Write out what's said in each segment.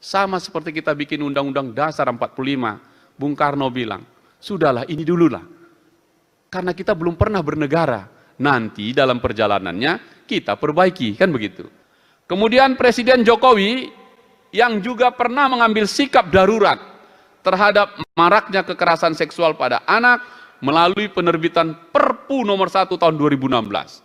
Sama seperti kita bikin Undang-Undang Dasar 45, Bung Karno bilang, sudahlah ini dululah. Karena kita belum pernah bernegara, nanti dalam perjalanannya kita perbaiki, kan begitu. Kemudian Presiden Jokowi yang juga pernah mengambil sikap darurat terhadap maraknya kekerasan seksual pada anak melalui penerbitan Perpu nomor 1 tahun 2016.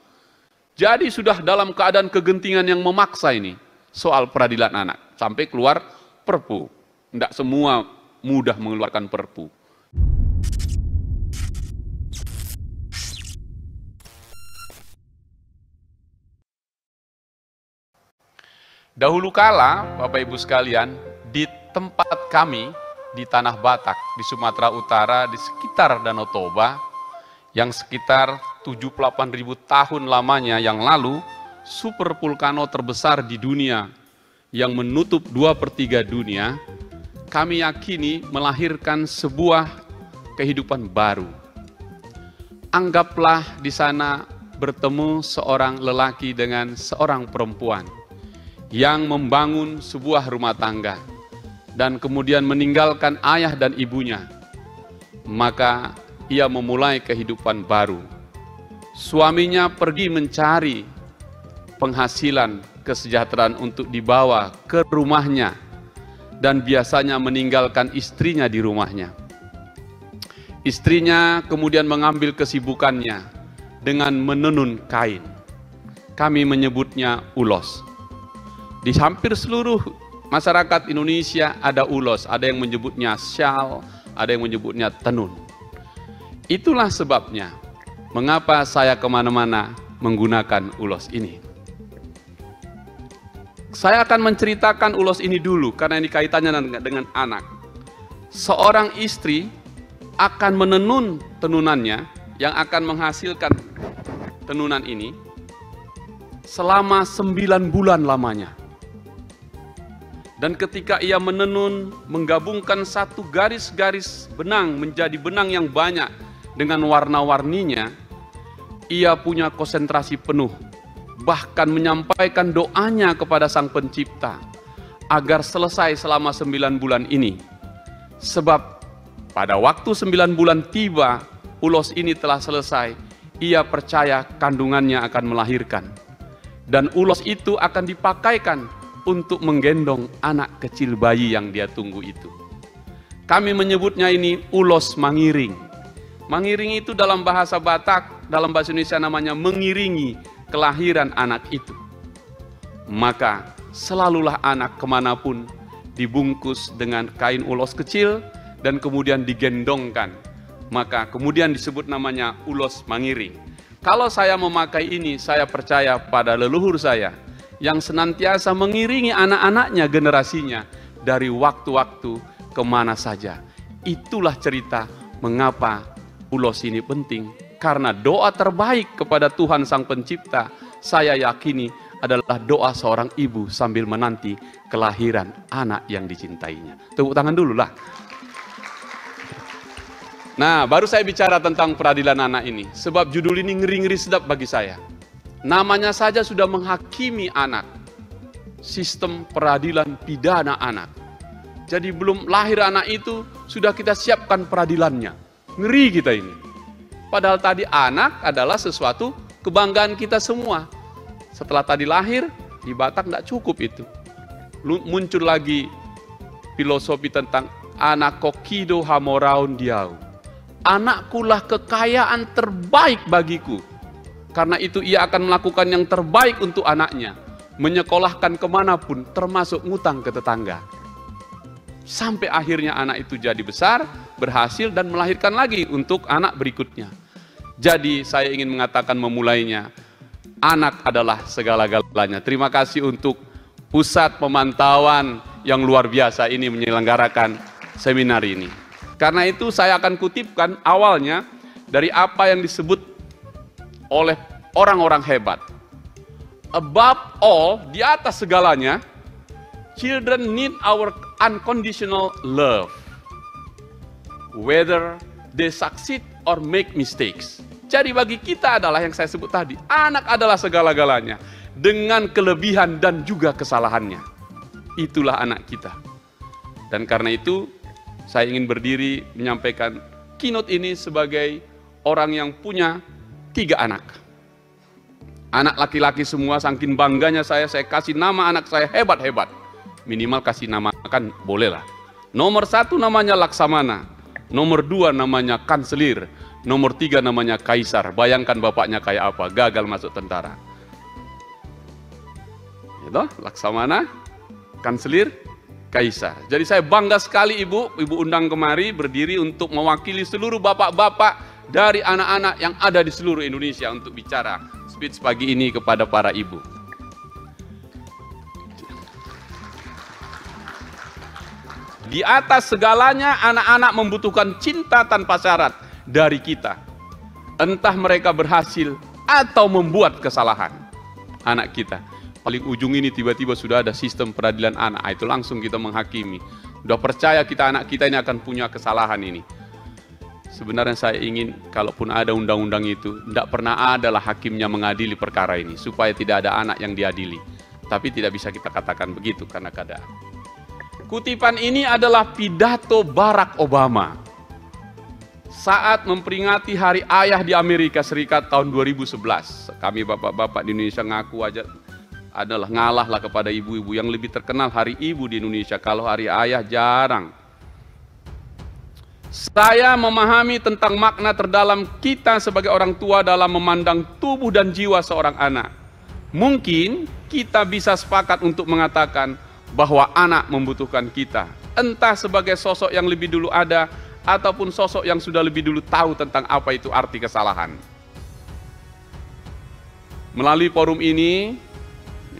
Jadi sudah dalam keadaan kegentingan yang memaksa ini soal peradilan anak sampai keluar Perpu. Tidak semua mudah mengeluarkan Perpu. Dahulu kala, Bapak Ibu sekalian, di tempat kami, di Tanah Batak, di Sumatera Utara, di sekitar Danau Toba, yang sekitar 78.000 tahun lamanya yang lalu, super vulkano terbesar di dunia, yang menutup 2/3 dunia, kami yakini melahirkan sebuah kehidupan baru. Anggaplah di sana bertemu seorang lelaki dengan seorang perempuan, yang membangun sebuah rumah tangga dan kemudian meninggalkan ayah dan ibunya, maka ia memulai kehidupan baru. Suaminya pergi mencari penghasilan kesejahteraan untuk dibawa ke rumahnya dan biasanya meninggalkan istrinya di rumahnya. Istrinya kemudian mengambil kesibukannya dengan menenun kain. Kami menyebutnya ulos. Di hampir seluruh masyarakat Indonesia ada ulos, ada yang menyebutnya syal, ada yang menyebutnya tenun. Itulah sebabnya mengapa saya kemana-mana menggunakan ulos ini. Saya akan menceritakan ulos ini dulu karena ini kaitannya dengan anak. Seorang istri akan menenun tenunannya yang akan menghasilkan tenunan ini selama 9 bulan lamanya. Dan ketika ia menenun, menggabungkan satu garis-garis benang menjadi benang yang banyak dengan warna-warninya, ia punya konsentrasi penuh, bahkan menyampaikan doanya kepada Sang Pencipta agar selesai selama 9 bulan ini. Sebab pada waktu 9 bulan tiba, ulos ini telah selesai, ia percaya kandungannya akan melahirkan. Dan ulos itu akan dipakaikan untuk menggendong anak kecil bayi yang dia tunggu itu. Kami menyebutnya ini ulos mangiring. Mangiring itu dalam bahasa Batak, dalam bahasa Indonesia namanya mengiringi kelahiran anak itu. Maka selalulah anak kemanapun dibungkus dengan kain ulos kecil dan kemudian digendongkan. Maka kemudian disebut namanya ulos mangiring. Kalau saya memakai ini, saya percaya pada leluhur saya yang senantiasa mengiringi anak-anaknya, generasinya, dari waktu-waktu kemana saja. Itulah cerita mengapa ulos ini penting. Karena doa terbaik kepada Tuhan Sang Pencipta, saya yakini adalah doa seorang ibu sambil menanti kelahiran anak yang dicintainya. Tepuk tangan dulu lah. Nah, baru saya bicara tentang peradilan anak ini. Sebab judul ini ngeri-ngeri sedap bagi saya. Namanya saja sudah menghakimi anak. Sistem peradilan pidana anak. Jadi belum lahir anak itu, sudah kita siapkan peradilannya. Ngeri kita ini. Padahal tadi anak adalah sesuatu kebanggaan kita semua. Setelah tadi lahir, di Batak tidak cukup itu. Muncul lagi filosofi tentang anak kokido hamoraun diau. Anakkulah kekayaan terbaik bagiku. Karena itu ia akan melakukan yang terbaik untuk anaknya. Menyekolahkan kemanapun, termasuk ngutang ke tetangga. Sampai akhirnya anak itu jadi besar, berhasil dan melahirkan lagi untuk anak berikutnya. Jadi saya ingin mengatakan memulainya, anak adalah segala-galanya. Terima kasih untuk pusat pemantauan yang luar biasa ini menyelenggarakan seminar ini. Karena itu saya akan kutipkan awalnya dari apa yang disebut oleh orang-orang hebat. Above all, di atas segalanya, children need our unconditional love. Whether they succeed or make mistakes. Jadi bagi kita adalah yang saya sebut tadi, anak adalah segala-galanya dengan kelebihan dan juga kesalahannya. Itulah anak kita. Dan karena itu, saya ingin berdiri menyampaikan keynote ini sebagai orang yang punya 3 anak. Anak laki-laki semua, saking bangganya saya kasih nama anak saya hebat-hebat. Minimal kasih nama kan bolehlah. Nomor 1 namanya Laksamana, nomor 2 namanya Kanselir, nomor 3 namanya Kaisar. Bayangkan bapaknya kayak apa, gagal masuk tentara. Itu Laksamana, Kanselir, Kaisar. Jadi saya bangga sekali ibu undang kemari berdiri untuk mewakili seluruh bapak-bapak dari anak-anak yang ada di seluruh Indonesia untuk bicara speech pagi ini kepada para ibu. Di atas segalanya anak-anak membutuhkan cinta tanpa syarat dari kita. Entah mereka berhasil atau membuat kesalahan. Anak kita. Paling ujung ini tiba-tiba sudah ada sistem peradilan anak, itu langsung kita menghakimi. Udah percaya kita anak kita ini akan punya kesalahan ini. Sebenarnya saya ingin kalaupun ada undang-undang itu, tidak pernah adalah hakimnya mengadili perkara ini, supaya tidak ada anak yang diadili. Tapi tidak bisa kita katakan begitu karena keadaan. Kutipan ini adalah pidato Barack Obama saat memperingati Hari Ayah di Amerika Serikat tahun 2011. Kami bapak-bapak di Indonesia ngaku aja adalah ngalahlah kepada ibu-ibu yang lebih terkenal Hari Ibu di Indonesia. Kalau Hari Ayah jarang. Saya memahami tentang makna terdalam kita sebagai orang tua dalam memandang tubuh dan jiwa seorang anak. Mungkin kita bisa sepakat untuk mengatakan bahwa anak membutuhkan kita. Entah sebagai sosok yang lebih dulu ada, ataupun sosok yang sudah lebih dulu tahu tentang apa itu arti kesalahan. Melalui forum ini,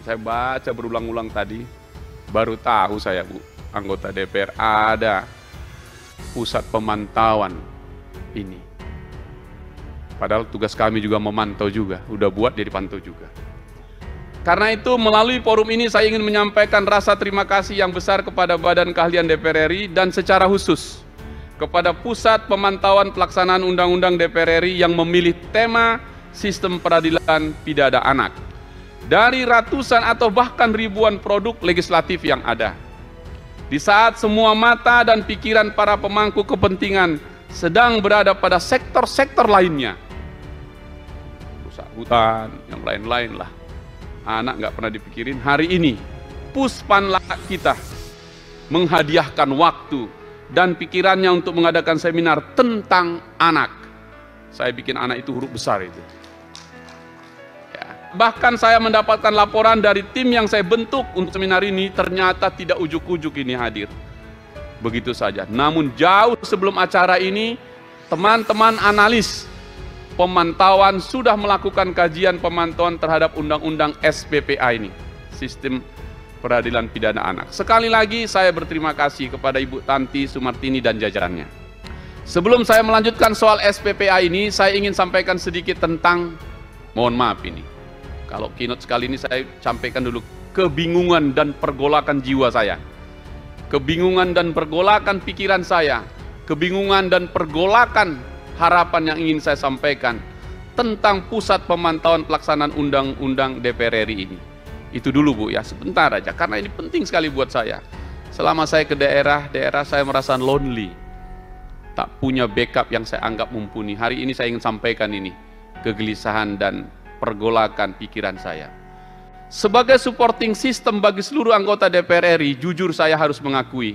saya baca berulang-ulang tadi, baru tahu saya Bu, anggota DPR ada pusat pemantauan ini. Padahal tugas kami juga memantau juga, udah buat jadi pantau juga. Karena itu melalui forum ini saya ingin menyampaikan rasa terima kasih yang besar kepada Badan Keahlian DPR RI dan secara khusus kepada Pusat Pemantauan Pelaksanaan Undang-Undang DPR RI yang memilih tema Sistem Peradilan Pidana Anak dari ratusan atau bahkan ribuan produk legislatif yang ada. Di saat semua mata dan pikiran para pemangku kepentingan sedang berada pada sektor-sektor lainnya, rusak hutan, yang lain-lain lah, anak nggak pernah dipikirin. Hari ini Puspanlak kita menghadiahkan waktu dan pikirannya untuk mengadakan seminar tentang anak. Saya bikin anak itu huruf besar itu. Bahkan saya mendapatkan laporan dari tim yang saya bentuk untuk seminar ini, ternyata tidak ujuk-ujuk ini hadir. Begitu saja. Namun jauh sebelum acara ini, teman-teman analis pemantauan sudah melakukan kajian pemantauan terhadap undang-undang SPPA ini, Sistem Peradilan Pidana Anak. Sekali lagi saya berterima kasih kepada Ibu Tanti Sumartini dan jajarannya. Sebelum saya melanjutkan soal SPPA ini, saya ingin sampaikan sedikit tentang, mohon maaf ini, kalau keynote sekali ini saya sampaikan dulu kebingungan dan pergolakan jiwa saya. Kebingungan dan pergolakan pikiran saya. Kebingungan dan pergolakan harapan yang ingin saya sampaikan tentang Pusat Pemantauan Pelaksanaan Undang-Undang DPR RI ini. Itu dulu Bu ya, sebentar aja, karena ini penting sekali buat saya. Selama saya ke daerah saya merasa lonely. Tak punya backup yang saya anggap mumpuni. Hari ini saya ingin sampaikan ini, kegelisahan dan pergolakan pikiran saya. Sebagai supporting system bagi seluruh anggota DPR RI, jujur saya harus mengakui,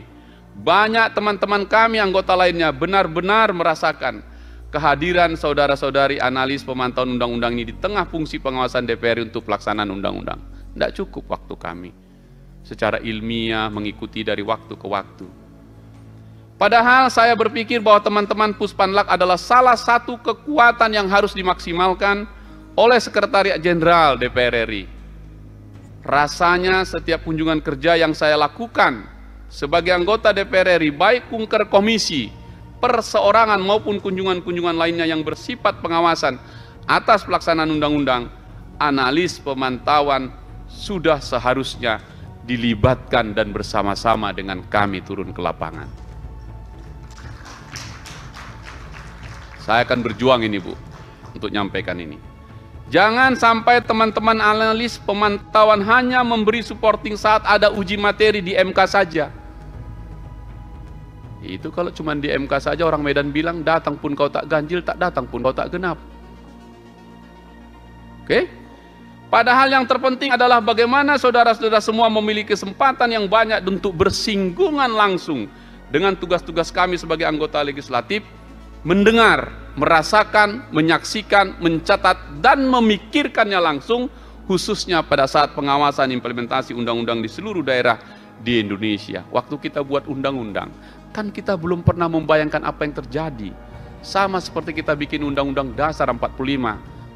banyak teman-teman kami anggota lainnya benar-benar merasakan kehadiran saudara-saudari analis pemantauan undang-undang ini di tengah fungsi pengawasan DPR RI untuk pelaksanaan undang-undang. Tidak cukup waktu kami secara ilmiah mengikuti dari waktu ke waktu. Padahal saya berpikir bahwa teman-teman Puspanlak adalah salah satu kekuatan yang harus dimaksimalkan oleh Sekretariat Jenderal DPR RI. Rasanya setiap kunjungan kerja yang saya lakukan sebagai anggota DPR RI, baik kunker komisi, perseorangan maupun kunjungan-kunjungan lainnya yang bersifat pengawasan atas pelaksanaan undang-undang, analis pemantauan sudah seharusnya dilibatkan dan bersama-sama dengan kami turun ke lapangan. Saya akan berjuang ini Bu, untuk nyampaikan ini. Jangan sampai teman-teman analis pemantauan hanya memberi supporting saat ada uji materi di MK saja. Itu kalau cuma di MK saja orang Medan bilang, datang pun kau tak ganjil, tak datang pun kau tak genap. Oke? Padahal yang terpenting adalah bagaimana saudara-saudara semua memiliki kesempatan yang banyak untuk bersinggungan langsung dengan tugas-tugas kami sebagai anggota legislatif, mendengar, merasakan, menyaksikan, mencatat, dan memikirkannya langsung, khususnya pada saat pengawasan implementasi undang-undang di seluruh daerah di Indonesia. Waktu kita buat undang-undang, kan kita belum pernah membayangkan apa yang terjadi. Sama seperti kita bikin Undang-Undang Dasar 45,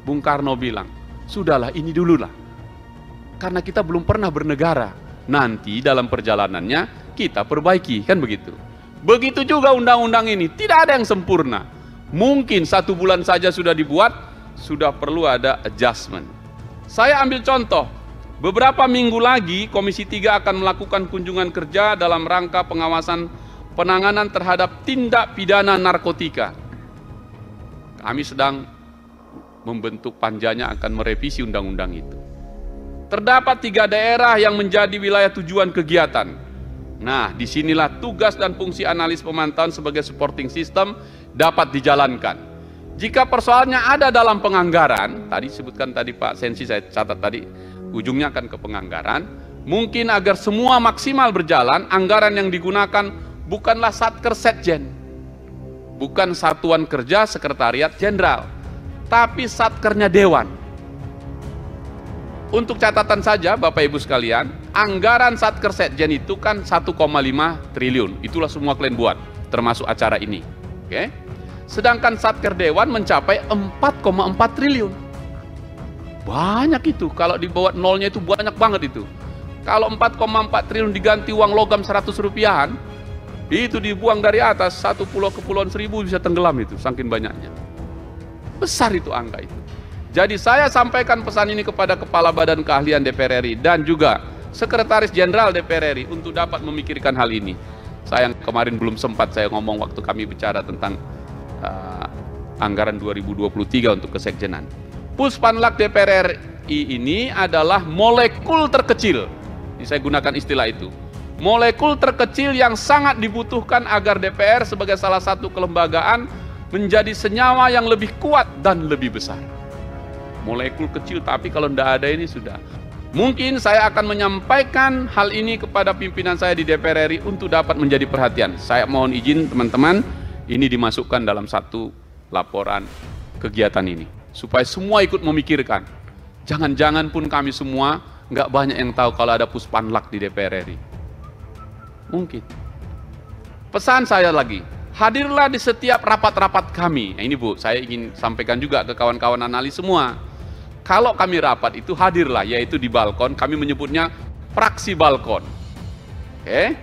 Bung Karno bilang, sudahlah ini dululah. Karena kita belum pernah bernegara. Nanti dalam perjalanannya kita perbaiki, kan begitu. Begitu juga undang-undang ini, tidak ada yang sempurna. Mungkin 1 bulan saja sudah dibuat, sudah perlu ada adjustment. Saya ambil contoh, beberapa minggu lagi Komisi 3 akan melakukan kunjungan kerja dalam rangka pengawasan penanganan terhadap tindak pidana narkotika. Kami sedang membentuk panjanya akan merevisi undang-undang itu. Terdapat 3 daerah yang menjadi wilayah tujuan kegiatan. Nah, disinilah tugas dan fungsi analis pemantauan sebagai supporting system dapat dijalankan. Jika persoalannya ada dalam penganggaran, tadi sebutkan tadi Pak Sensi, saya catat tadi, ujungnya akan ke penganggaran, mungkin agar semua maksimal berjalan, anggaran yang digunakan bukanlah Satker Setjen, bukan Satuan Kerja Sekretariat Jenderal, tapi Satkernya Dewan. Untuk catatan saja Bapak Ibu sekalian, anggaran Satker Setjen itu kan 1,5 triliun. Itulah semua kalian buat, termasuk acara ini. Oke? Sedangkan Satker Dewan mencapai 4,4 triliun. Banyak itu, kalau dibawa nolnya itu banyak banget itu. Kalau 4,4 triliun diganti uang logam 100 rupiahan, itu dibuang dari atas, satu pulau kepulauan Seribu bisa tenggelam itu, saking banyaknya. Besar itu angka itu. Jadi saya sampaikan pesan ini kepada Kepala Badan Keahlian DPR RI dan juga Sekretaris Jenderal DPR RI untuk dapat memikirkan hal ini. Sayang kemarin belum sempat saya ngomong waktu kami bicara tentang anggaran 2023 untuk kesekjenan. Puspanlak DPR RI ini adalah molekul terkecil. Ini saya gunakan istilah itu. Molekul terkecil yang sangat dibutuhkan agar DPR sebagai salah satu kelembagaan menjadi senyawa yang lebih kuat dan lebih besar. Molekul kecil, tapi kalau tidak ada ini sudah. Mungkin saya akan menyampaikan hal ini kepada pimpinan saya di DPR RI untuk dapat menjadi perhatian. Saya mohon izin teman-teman, ini dimasukkan dalam satu laporan kegiatan ini. Supaya semua ikut memikirkan. Jangan-jangan pun kami semua nggak banyak yang tahu kalau ada Puspanlak di DPR RI. Mungkin. Pesan saya lagi, hadirlah di setiap rapat-rapat kami. Nah, ini Bu, saya ingin sampaikan juga ke kawan-kawan analis semua. Kalau kami rapat itu hadirlah, yaitu di balkon, kami menyebutnya fraksi balkon. Oke?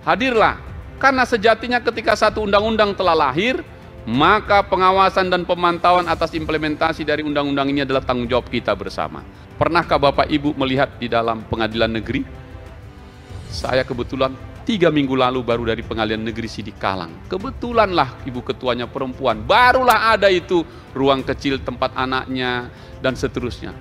Hadirlah, karena sejatinya ketika satu undang-undang telah lahir, maka pengawasan dan pemantauan atas implementasi dari undang-undang ini adalah tanggung jawab kita bersama. Pernahkah Bapak Ibu melihat di dalam pengadilan negeri? Saya kebetulan 3 minggu lalu baru dari pengadilan negeri Sidikalang. Kebetulanlah ibu ketuanya perempuan, barulah ada itu ruang kecil tempat anaknya dan seterusnya.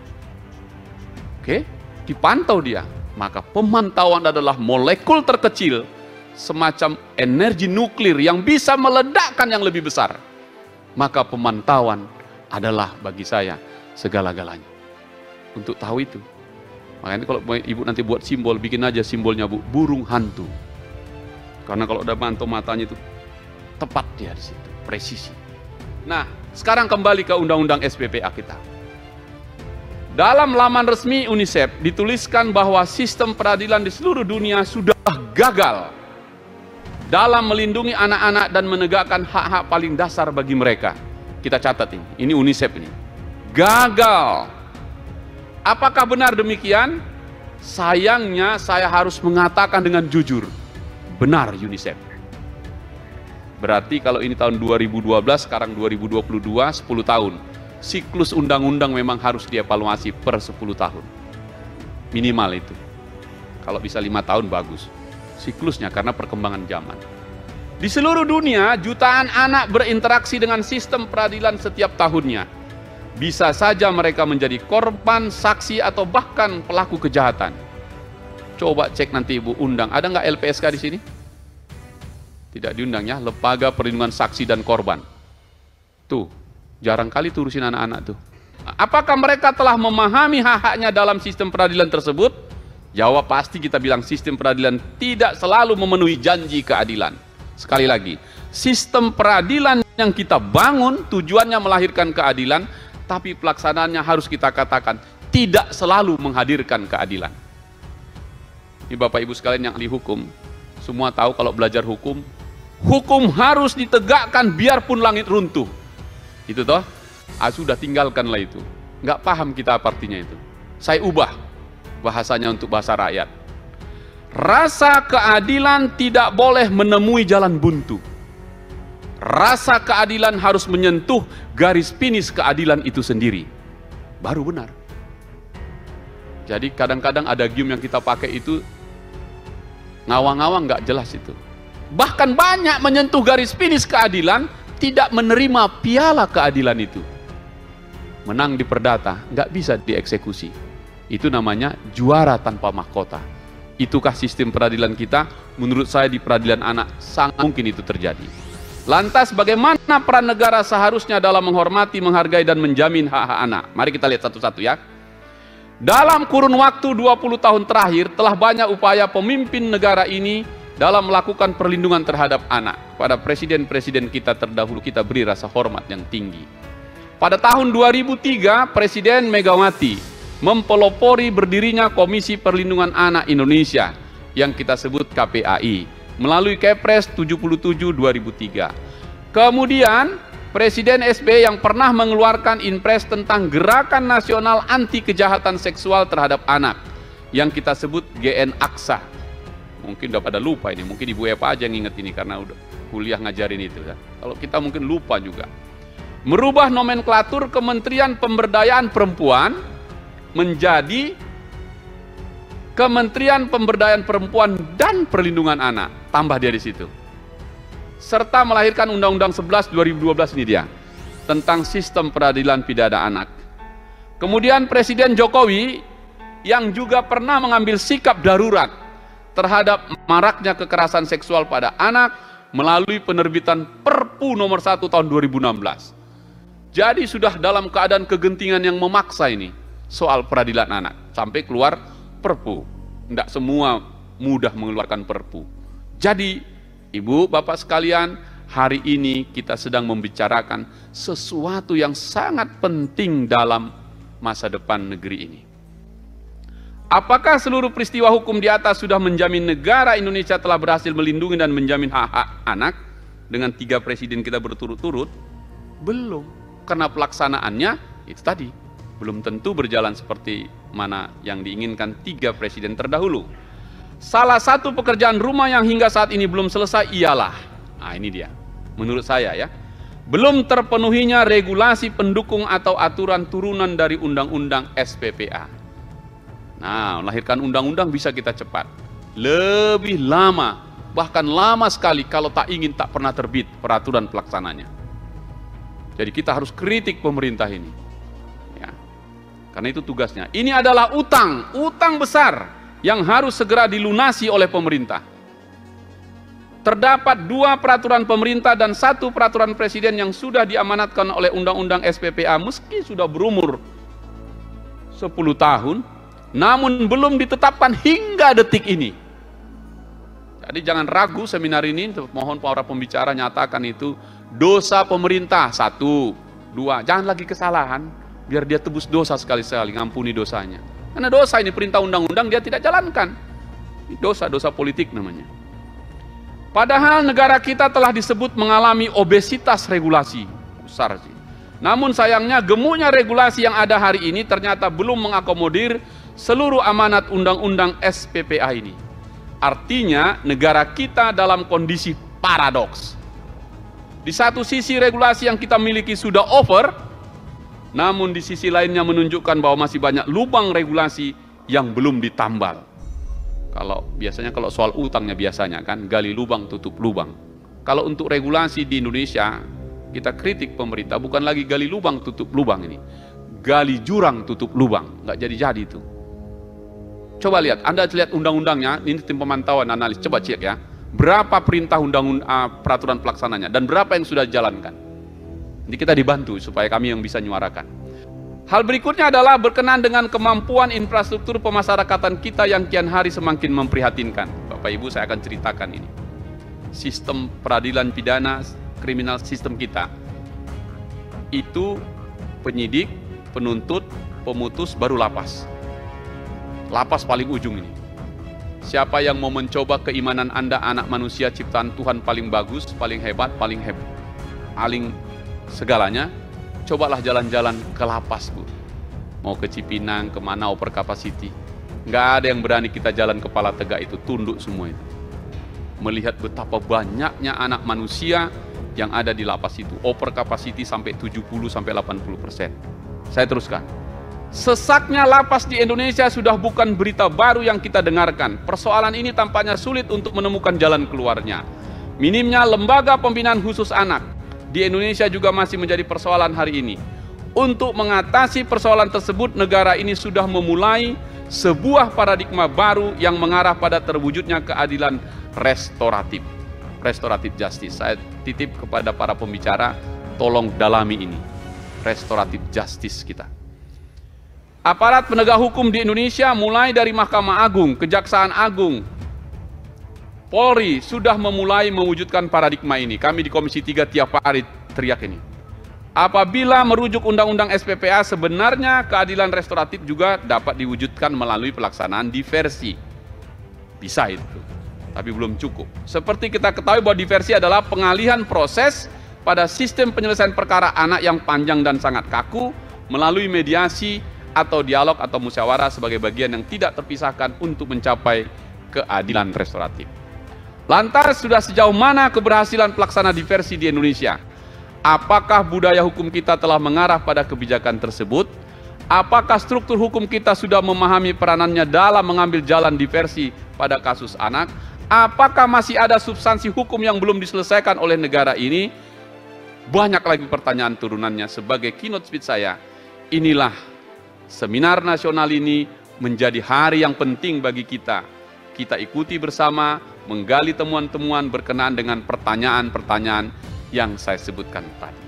Oke, dipantau dia. Maka pemantauan adalah molekul terkecil, semacam energi nuklir yang bisa meledakkan yang lebih besar. Maka pemantauan adalah bagi saya segala-galanya. Untuk tahu itu, makanya kalau ibu nanti buat simbol, bikin aja simbolnya Bu, burung hantu. Karena kalau udah mantau matanya itu tepat dia di situ, presisi. Nah, sekarang kembali ke undang-undang SPPA kita. Dalam laman resmi UNICEF dituliskan bahwa sistem peradilan di seluruh dunia sudah gagal dalam melindungi anak-anak dan menegakkan hak-hak paling dasar bagi mereka. Kita catat ini UNICEF ini. Gagal. Apakah benar demikian? Sayangnya saya harus mengatakan dengan jujur, benar UNICEF. Berarti kalau ini tahun 2012, sekarang 2022, 10 tahun. Siklus undang-undang memang harus dievaluasi per 10 tahun. Minimal itu. Kalau bisa 5 tahun bagus. Siklusnya karena perkembangan zaman. Di seluruh dunia, jutaan anak berinteraksi dengan sistem peradilan setiap tahunnya. Bisa saja mereka menjadi korban, saksi, atau bahkan pelaku kejahatan. Coba cek nanti Ibu undang, ada nggak LPSK di sini? Tidak diundang ya, lembaga perlindungan saksi dan korban. Tuh, jarang kali turusin anak-anak tuh. Apakah mereka telah memahami hak-haknya dalam sistem peradilan tersebut? Jawab pasti kita bilang sistem peradilan tidak selalu memenuhi janji keadilan. Sekali lagi, sistem peradilan yang kita bangun tujuannya melahirkan keadilan, tapi pelaksanaannya harus kita katakan tidak selalu menghadirkan keadilan. Ini Bapak Ibu sekalian yang ahli hukum, semua tahu kalau belajar hukum, hukum harus ditegakkan biarpun langit runtuh. Itu toh, sudah tinggalkanlah itu. Nggak paham kita apa artinya itu. Saya ubah bahasanya untuk bahasa rakyat. Rasa keadilan tidak boleh menemui jalan buntu. Rasa keadilan harus menyentuh garis finish keadilan itu sendiri. Baru benar. Jadi kadang-kadang ada gium yang kita pakai itu ngawang-ngawang nggak jelas itu. Bahkan banyak menyentuh garis finish keadilan, tidak menerima piala keadilan itu. Menang di perdata, nggak bisa dieksekusi. Itu namanya juara tanpa mahkota. Itukah sistem peradilan kita? Menurut saya di peradilan anak sangat mungkin itu terjadi. Lantas bagaimana peran negara seharusnya dalam menghormati, menghargai dan menjamin hak-hak anak? Mari kita lihat satu-satu ya. Dalam kurun waktu 20 tahun terakhir telah banyak upaya pemimpin negara ini dalam melakukan perlindungan terhadap anak. Pada presiden-presiden kita terdahulu kita beri rasa hormat yang tinggi. Pada tahun 2003 Presiden Megawati mempelopori berdirinya Komisi Perlindungan Anak Indonesia yang kita sebut KPAI melalui Kepres 77/2003. Kemudian Presiden SBY yang pernah mengeluarkan Inpres tentang Gerakan Nasional Anti Kejahatan Seksual Terhadap Anak yang kita sebut GN Aksa. Mungkin udah pada lupa ini, mungkin Ibu Eva aja yang inget ini karena udah kuliah ngajarin itu kan. Kalau kita mungkin lupa juga. Merubah nomenklatur Kementerian Pemberdayaan Perempuan menjadi Kementerian Pemberdayaan Perempuan dan Perlindungan Anak. Tambah dia di situ. Serta melahirkan Undang-Undang 11 2012 ini dia tentang sistem peradilan pidana anak. Kemudian Presiden Jokowi yang juga pernah mengambil sikap darurat terhadap maraknya kekerasan seksual pada anak melalui penerbitan Perpu nomor 1 tahun 2016. Jadi sudah dalam keadaan kegentingan yang memaksa ini soal peradilan anak sampai keluar Perpu. Tidak semua mudah mengeluarkan Perpu. Jadi Ibu, Bapak sekalian, hari ini kita sedang membicarakan sesuatu yang sangat penting dalam masa depan negeri ini. Apakah seluruh peristiwa hukum di atas sudah menjamin negara Indonesia telah berhasil melindungi dan menjamin hak-hak anak dengan 3 presiden kita berturut-turut? Belum, karena pelaksanaannya itu tadi belum tentu berjalan seperti mana yang diinginkan 3 presiden terdahulu. Salah satu pekerjaan rumah yang hingga saat ini belum selesai ialah, nah ini dia, menurut saya ya, belum terpenuhinya regulasi pendukung atau aturan turunan dari Undang-Undang SPPA. Nah, melahirkan undang-undang bisa kita cepat. Lebih lama, bahkan lama sekali kalau tak ingin tak pernah terbit peraturan pelaksananya. Jadi kita harus kritik pemerintah ini. Ya. Karena itu tugasnya. Ini adalah utang besar yang harus segera dilunasi oleh pemerintah. Terdapat 2 peraturan pemerintah dan 1 peraturan presiden yang sudah diamanatkan oleh Undang-Undang SPPA meski sudah berumur 10 tahun, namun belum ditetapkan hingga detik ini. Jadi jangan ragu seminar ini, mohon para pembicara nyatakan itu dosa pemerintah 1, 2, jangan lagi kesalahan, biar dia tebus dosa sekali-sekali, ngampuni dosanya. Karena dosa ini perintah undang-undang dia tidak jalankan. Dosa-dosa politik namanya. Padahal negara kita telah disebut mengalami obesitas regulasi. Besar sih. Namun sayangnya gemuknya regulasi yang ada hari ini ternyata belum mengakomodir seluruh amanat undang-undang SPPA ini. Artinya negara kita dalam kondisi paradoks. Di satu sisi regulasi yang kita miliki sudah over, namun di sisi lainnya menunjukkan bahwa masih banyak lubang regulasi yang belum ditambal. Kalau soal utangnya biasanya kan gali lubang tutup lubang. Kalau untuk regulasi di Indonesia kita kritik pemerintah bukan lagi gali lubang tutup lubang ini, gali jurang tutup lubang, nggak jadi itu. Coba lihat, Anda lihat undang-undangnya, ini tim pemantauan analis, coba cek ya. berapa perintah peraturan pelaksananya, dan berapa yang sudah dijalankan. Jadi kita dibantu supaya kami yang bisa nyuarakan. Hal berikutnya adalah berkenaan dengan kemampuan infrastruktur pemasarakatan kita yang kian hari semakin memprihatinkan. Bapak Ibu, saya akan ceritakan ini. Sistem peradilan pidana kriminal sistem kita itu penyidik, penuntut, pemutus, baru lapas. Lapas paling ujung ini. Siapa yang mau mencoba keimanan Anda anak manusia ciptaan Tuhan paling bagus, paling hebat, paling segalanya, cobalah jalan-jalan ke lapas, Bu. Mau ke Cipinang, kemana, over capacity. Nggak ada yang berani kita jalan kepala tegak itu, tunduk semua itu. Melihat betapa banyaknya anak manusia yang ada di lapas itu, over capacity sampai 70-80%. Saya teruskan. Sesaknya lapas di Indonesia sudah bukan berita baru yang kita dengarkan. Persoalan ini tampaknya sulit untuk menemukan jalan keluarnya. Minimnya lembaga pembinaan khusus anak di Indonesia juga masih menjadi persoalan hari ini. Untuk mengatasi persoalan tersebut, negara ini sudah memulai sebuah paradigma baru yang mengarah pada terwujudnya keadilan restoratif. Restoratif justice. Saya titip kepada para pembicara, tolong dalami ini. Restoratif justice kita. Aparat penegak hukum di Indonesia mulai dari Mahkamah Agung, Kejaksaan Agung, Polri sudah memulai mewujudkan paradigma ini. Kami di Komisi 3 tiap hari teriak ini. Apabila merujuk Undang-Undang SPPA, sebenarnya keadilan restoratif juga dapat diwujudkan melalui pelaksanaan diversi. Bisa itu, tapi belum cukup. Seperti kita ketahui bahwa diversi adalah pengalihan proses pada sistem penyelesaian perkara anak yang panjang dan sangat kaku melalui mediasi atau dialog atau musyawarah sebagai bagian yang tidak terpisahkan untuk mencapai keadilan restoratif. Lantas sudah sejauh mana keberhasilan pelaksana diversi di Indonesia? Apakah budaya hukum kita telah mengarah pada kebijakan tersebut? Apakah struktur hukum kita sudah memahami peranannya dalam mengambil jalan diversi pada kasus anak? Apakah masih ada substansi hukum yang belum diselesaikan oleh negara ini? Banyak lagi pertanyaan turunannya. Sebagai keynote speech saya, inilah seminar nasional ini menjadi hari yang penting bagi kita. Kita ikuti bersama, menggali temuan-temuan berkenaan dengan pertanyaan-pertanyaan yang saya sebutkan tadi.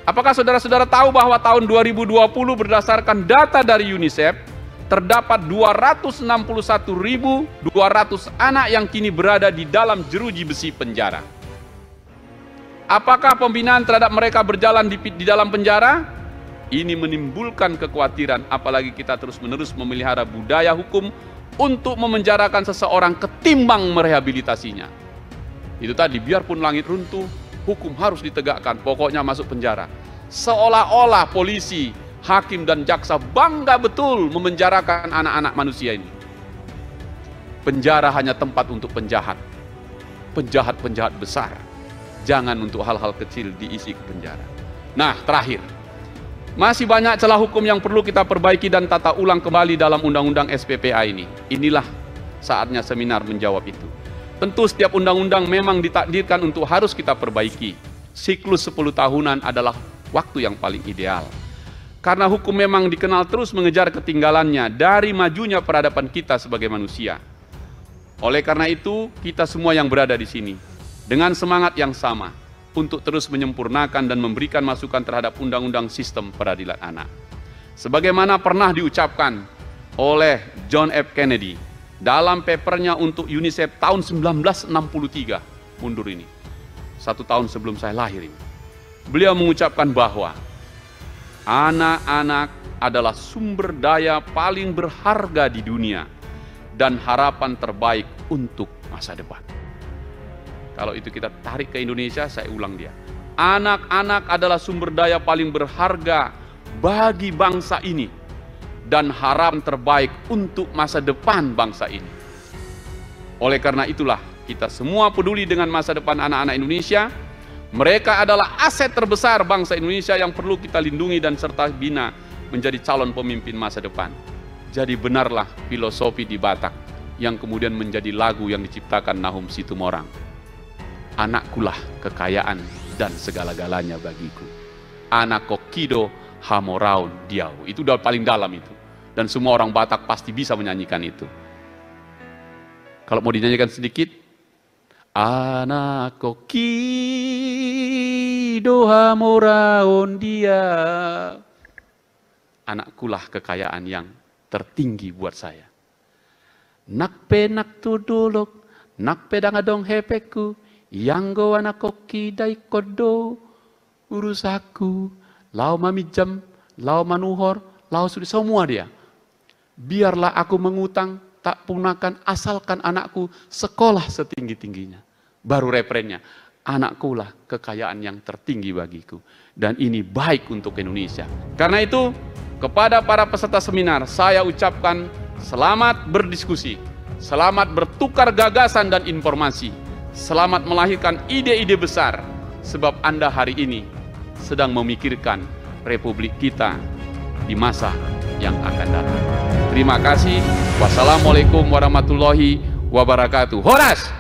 Apakah saudara-saudara tahu bahwa tahun 2020 berdasarkan data dari UNICEF, terdapat 261.200 anak yang kini berada di dalam jeruji besi penjara. Apakah pembinaan terhadap mereka berjalan di dalam penjara? Ini menimbulkan kekhawatiran, apalagi kita terus-menerus memelihara budaya hukum untuk memenjarakan seseorang ketimbang merehabilitasinya. Itu tadi, biarpun langit runtuh, hukum harus ditegakkan, pokoknya masuk penjara. Seolah-olah polisi, hakim dan jaksa bangga betul memenjarakan anak-anak manusia ini. Penjara hanya tempat untuk penjahat. Penjahat-penjahat besar. Jangan untuk hal-hal kecil diisi ke penjara. Nah, terakhir. Masih banyak celah hukum yang perlu kita perbaiki dan tata ulang kembali dalam Undang-Undang SPPA ini. Inilah saatnya seminar menjawab itu. Tentu setiap undang-undang memang ditakdirkan untuk harus kita perbaiki. Siklus 10 tahunan adalah waktu yang paling ideal. Karena hukum memang dikenal terus mengejar ketinggalannya dari majunya peradaban kita sebagai manusia. Oleh karena itu, kita semua yang berada di sini, dengan semangat yang sama, untuk terus menyempurnakan dan memberikan masukan terhadap undang-undang sistem peradilan anak. Sebagaimana pernah diucapkan oleh John F. Kennedy dalam papernya untuk UNICEF tahun 1963, mundur ini, 1 tahun sebelum saya lahir ini. Beliau mengucapkan bahwa anak-anak adalah sumber daya paling berharga di dunia dan harapan terbaik untuk masa depan. Kalau itu kita tarik ke Indonesia, saya ulang dia. Anak-anak adalah sumber daya paling berharga bagi bangsa ini dan harapan terbaik untuk masa depan bangsa ini. Oleh karena itulah, kita semua peduli dengan masa depan anak-anak Indonesia. Mereka adalah aset terbesar bangsa Indonesia yang perlu kita lindungi dan serta bina menjadi calon pemimpin masa depan. Jadi benarlah filosofi di Batak yang kemudian menjadi lagu yang diciptakan Nahum Situmorang. Anakkulah kekayaan dan segala-galanya bagiku. Anak kokido hamoraun diau. Itu udah paling dalam itu. Dan semua orang Batak pasti bisa menyanyikan itu. Kalau mau dinyanyikan sedikit, Anak koki doha moraon dia. Anakkulah kekayaan yang tertinggi buat saya. Nak penak tudulok, nak pedang adong hepeku, yang go anak koki dai kodo, urusaku, lau mamijam, lau manuhor, lau sudi, semua dia. Biarlah aku mengutang, tak punakan, asalkan anakku sekolah setinggi-tingginya. Baru referennya, anakkulah kekayaan yang tertinggi bagiku. Dan ini baik untuk Indonesia. Karena itu, kepada para peserta seminar, saya ucapkan selamat berdiskusi, selamat bertukar gagasan dan informasi, selamat melahirkan ide-ide besar, sebab Anda hari ini sedang memikirkan Republik kita di masa yang akan datang. Terima kasih. Wassalamualaikum warahmatullahi wabarakatuh. Horas!